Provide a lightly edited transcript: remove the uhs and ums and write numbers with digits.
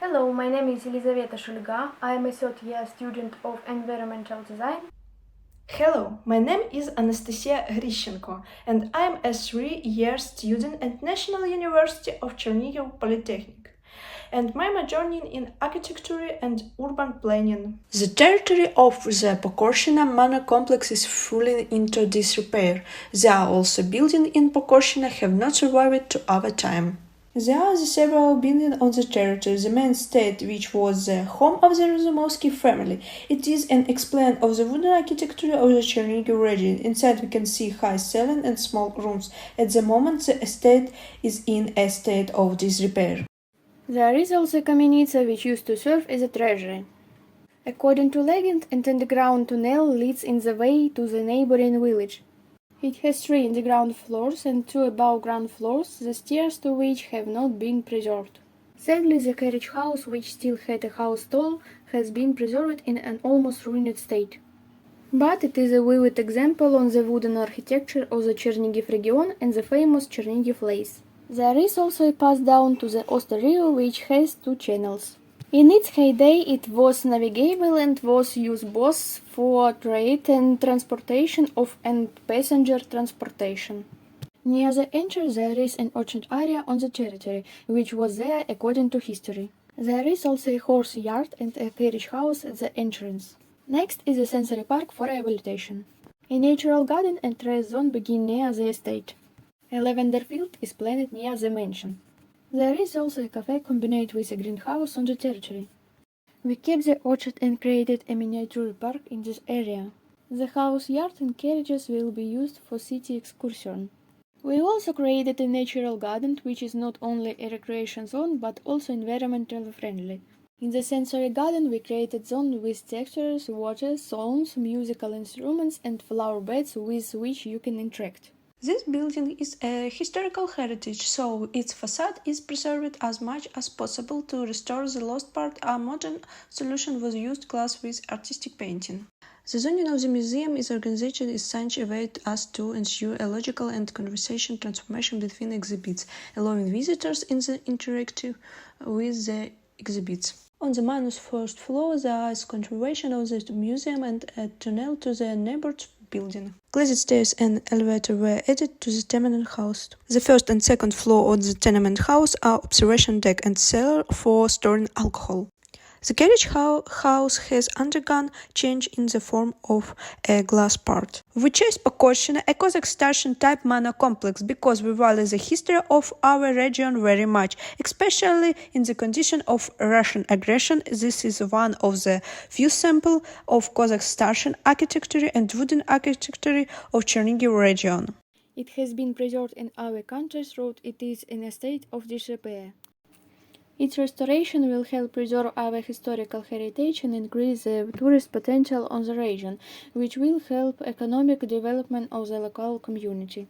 Hello, my name is Елизавета Шульга. I am a third-year student of environmental design. Hello, my name is Anastasia Grishenko, and I am a 3-year student at National University of Chernihiv Polytechnic, and my major in architecture and urban planning. The territory of the Pokorschyna manor complex is fully into disrepair. There are also buildings in Pokorschyna have not survived to our time. There are several buildings on the territory. The main estate, which was the home of the Razumovsky family, it is an explain of the wooden architecture of the Chernihiv region. Inside we can see high ceiling and small rooms. At the moment the estate is in a state of disrepair. There is also a kamienica which used to serve as a treasury. According to legend, an underground tunnel leads in the way to the neighboring village. It has 3 underground floors and 2 above ground floors, the stairs to which have not been preserved. Sadly, the carriage house, which still had a house stall, has been preserved in an almost ruined state. But it is a vivid example on the wooden architecture of the Chernihiv region and the famous Chernihiv lace. There is also a path down to the Oster River, which has 2 channels. In its heyday, it was navigable and was used both for trade and transportation and passenger transportation. Near the entrance there is an orchard area on the territory, which was there according to history. There is also a horse yard and a carriage house at the entrance. Next is a sensory park for rehabilitation. A natural garden and terrace zone begin near the estate. A lavender field is planted near the mansion. There is also a cafe combined with a greenhouse on the territory. We kept the orchard and created a miniature park in this area. The house yard and carriages will be used for city excursion. We also created a natural garden which is not only a recreation zone but also environmentally friendly. In the sensory garden we created zones with textures, water, sounds, musical instruments and flower beds with which you can interact. This building is a historical heritage, so its facade is preserved as much as possible. To restore the lost part, a modern solution was used glass with artistic painting. The zoning of the museum is organized in such a way as to ensure a logical and conversation transformation between exhibits, allowing visitors in the interactive with the exhibits. On the first floor, there is continuation of the museum and a tunnel to the neighboring building. Glazed stairs and elevator were added to the tenement house. The first and second floor of the tenement house are observation deck and cellar for storing alcohol. The carriage house has undergone change in the form of a glass part. We chose Pokorschyna, a Cossack station type manor complex, because we value the history of our region very much, especially in the condition of Russian aggression. This is one of the few samples of Cossack station architecture and wooden architecture of Chernihiv region. It has been preserved in our country through it is in a state of disrepair. Its restoration will help preserve our historical heritage and increase the tourist potential on the region, which will help economic development of the local community.